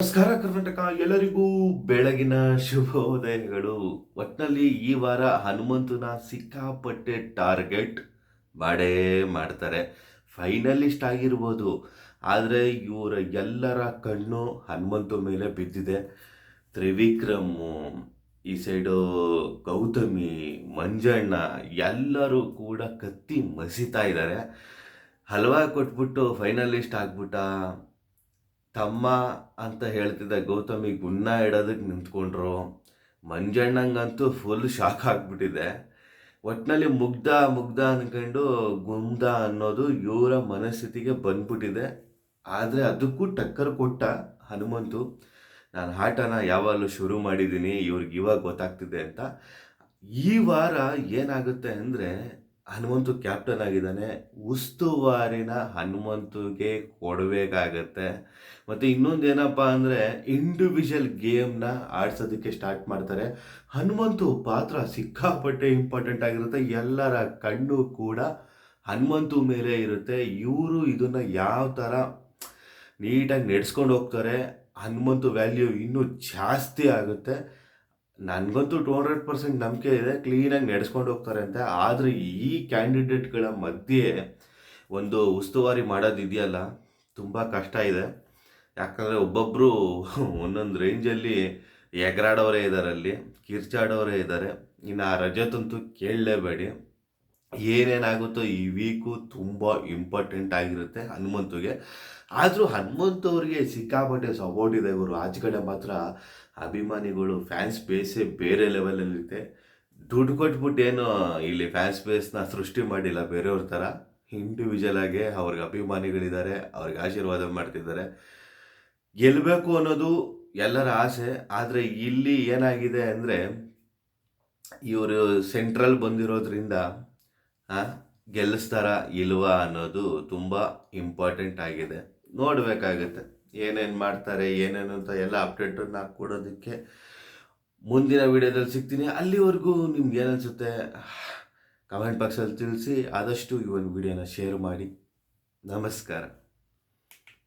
ನಮಸ್ಕಾರ ಕರ್ನಾಟಕ, ಎಲ್ಲರಿಗೂ ಬೆಳಗಿನ ಶುಭೋದಯಗಳು. ಒಟ್ನಲ್ಲಿ ಈ ವಾರ ಹನುಮಂತನ ಸಿಕ್ಕಾಪಟ್ಟೆ ಟಾರ್ಗೆಟ್ ಮಾಡೇ ಮಾಡ್ತಾರೆ. ಫೈನಲಿಸ್ಟ್ ಆಗಿರ್ಬೋದು, ಆದರೆ ಇವರ ಎಲ್ಲರ ಕಣ್ಣು ಹನುಮಂತು ಮೇಲೆ ಬಿದ್ದಿದೆ. ತ್ರಿವಿಕ್ರಮು, ಈ ಸೈಡು ಗೌತಮಿ, ಮಂಜಣ್ಣ ಎಲ್ಲರೂ ಕೂಡ ಕತ್ತಿ ಮಸಿತಾ ಇದ್ದಾರೆ. ಹಲ್ವಾ ಕೊಟ್ಬಿಟ್ಟು ಫೈನಲಿಸ್ಟ್ ಆಗ್ಬಿಟ್ಟ. ತಮ್ಮ ಅಂತ ಹೇಳ್ತಿದ್ದ ಗೌತಮಿ ಗುನ್ನ ಇಡೋದಕ್ಕೆ ನಿಂತ್ಕೊಂಡ್ರು. ಮಂಜಣ್ಣಂಗಂತೂ ಫುಲ್ ಶಾಕ್ ಆಗಿಬಿಟ್ಟಿದೆ. ಒಟ್ಟಿನಲ್ಲಿ ಮುಗ್ಧ ಮುಗ್ಧ ಅಂದ್ಕೊಂಡು ಗುಮ್ದ ಅನ್ನೋದು ಇವರ ಮನಸ್ಥಿತಿಗೆ ಬಂದ್ಬಿಟ್ಟಿದೆ. ಆದರೆ ಅದಕ್ಕೂ ಟಕ್ಕರ್ ಕೊಟ್ಟ ಹನುಮಂತು. ನಾನು ಆಟನ ಯಾವಾಗಲೂ ಶುರು ಮಾಡಿದ್ದೀನಿ, ಇವ್ರಿಗೆ ಇವಾಗ ಗೊತ್ತಾಗ್ತಿದೆ ಅಂತ. ಈ ವಾರ ಏನಾಗುತ್ತೆ ಅಂದರೆ, ಹನುಮಂತು ಕ್ಯಾಪ್ಟನ್ ಆಗಿದ್ದಾನೆ. ಉಸ್ತುವಾರಿನ ಹನುಮಂತುಗೆ ಕೊಡಬೇಕಾಗತ್ತೆ. ಮತ್ತು ಇನ್ನೊಂದು ಏನಪ್ಪ ಅಂದರೆ, ಇಂಡಿವಿಜುವಲ್ ಗೇಮ್ನ ಆಡ್ಸೋದಕ್ಕೆ ಸ್ಟಾರ್ಟ್ ಮಾಡ್ತಾರೆ. ಹನುಮಂತು ಪಾತ್ರ ಸಿಕ್ಕಾಪಟ್ಟೆ ಇಂಪಾರ್ಟೆಂಟ್ ಆಗಿರುತ್ತೆ. ಎಲ್ಲರ ಕಣ್ಣು ಕೂಡ ಹನುಮಂತು ಮೇಲೆ ಇರುತ್ತೆ. ಇವರು ಇದನ್ನು ಯಾವ ಥರ ನೀಟಾಗಿ ನಡೆಸ್ಕೊಂಡು ಹೋಗ್ತಾರೆ, ಹನುಮಂತು ವ್ಯಾಲ್ಯೂ ಇನ್ನೂ ಜಾಸ್ತಿ ಆಗುತ್ತೆ. ನನಗಂತೂ 200% ನಂಬಿಕೆ ಇದೆ, ಕ್ಲೀನಾಗಿ ನಡೆಸ್ಕೊಂಡು ಹೋಗ್ತಾರೆ ಅಂತ. ಆದರೆ ಈ ಕ್ಯಾಂಡಿಡೇಟ್ಗಳ ಮಧ್ಯೆ ಒಂದು ಉಸ್ತುವಾರಿ ಮಾಡೋದಿದೆಯಲ್ಲ, ತುಂಬ ಕಷ್ಟ ಇದೆ. ಯಾಕಂದರೆ ಒಬ್ಬೊಬ್ಬರು ಒಂದೊಂದು ರೇಂಜಲ್ಲಿ ಎಗರಾಡೋರೇ ಇದ್ದಾರೆ, ಅಲ್ಲಿ ಕಿರ್ಚಾಡೋರೇ ಇದ್ದಾರೆ. ಇನ್ನು ಆ ರಜತಂತೂ ಕೇಳಲೇಬೇಡಿ. ಏನೇನಾಗುತ್ತೋ ಈ ವೀಕು ತುಂಬ ಇಂಪಾರ್ಟೆಂಟ್ ಆಗಿರುತ್ತೆ ಹನುಮಂತುಗೆ. ಆದರೂ ಹನುಮಂತು ಅವ್ರಿಗೆ ಸಿಕ್ಕಾಪಟ್ಟೆ ಸಪೋರ್ಟ್ ಇದೆ. ಇವರು ಆಚೆ ಕಡೆ ಮಾತ್ರ ಅಭಿಮಾನಿಗಳು ಫ್ಯಾನ್ಸ್ ಬೇಸೇ ಬೇರೆ ಲೆವೆಲಲ್ಲಿರುತ್ತೆ. ದುಡ್ಡು ಕೊಟ್ಬಿಟ್ಟು ಏನು ಇಲ್ಲಿ ಫ್ಯಾನ್ಸ್ ಬೇಸ್ನ ಸೃಷ್ಟಿ ಮಾಡಿಲ್ಲ ಬೇರೆಯವ್ರ ಥರ. ಇಂಡಿವಿಜುವಲ್ ಆಗಿ ಅವ್ರಿಗೆ ಅಭಿಮಾನಿಗಳಿದ್ದಾರೆ, ಅವ್ರಿಗೆ ಆಶೀರ್ವಾದ ಮಾಡ್ತಿದ್ದಾರೆ. ಗೆಲ್ಲಬೇಕು ಅನ್ನೋದು ಎಲ್ಲರ ಆಸೆ. ಆದರೆ ಇಲ್ಲಿ ಏನಾಗಿದೆ ಅಂದರೆ, ಇವರು ಸೆಂಟ್ರಲ್ ಬಂದಿರೋದ್ರಿಂದ ಗೆಲ್ಲಿಸ್ತಾರ ಇಲ್ವಾ ಅನ್ನೋದು ತುಂಬ ಇಂಪಾರ್ಟೆಂಟ್ ಆಗಿದೆ. ನೋಡಬೇಕಾಗತ್ತೆ ಏನೇನು ಮಾಡ್ತಾರೆ, ಏನೇನು ಅಂತ ಎಲ್ಲ ಅಪ್ಡೇಟನ್ನು ಕೊಡೋದಕ್ಕೆ ಮುಂದಿನ ವಿಡಿಯೋದಲ್ಲಿ ಸಿಗ್ತೀನಿ. ಅಲ್ಲಿವರೆಗೂ ನಿಮ್ಗೆ ಏನನ್ಸುತ್ತೆ ಕಮೆಂಟ್ ಬಾಕ್ಸಲ್ಲಿ ತಿಳಿಸಿ. ಆದಷ್ಟು ಈ ಒಂದು ವಿಡಿಯೋನ ಶೇರ್ ಮಾಡಿ. ನಮಸ್ಕಾರ.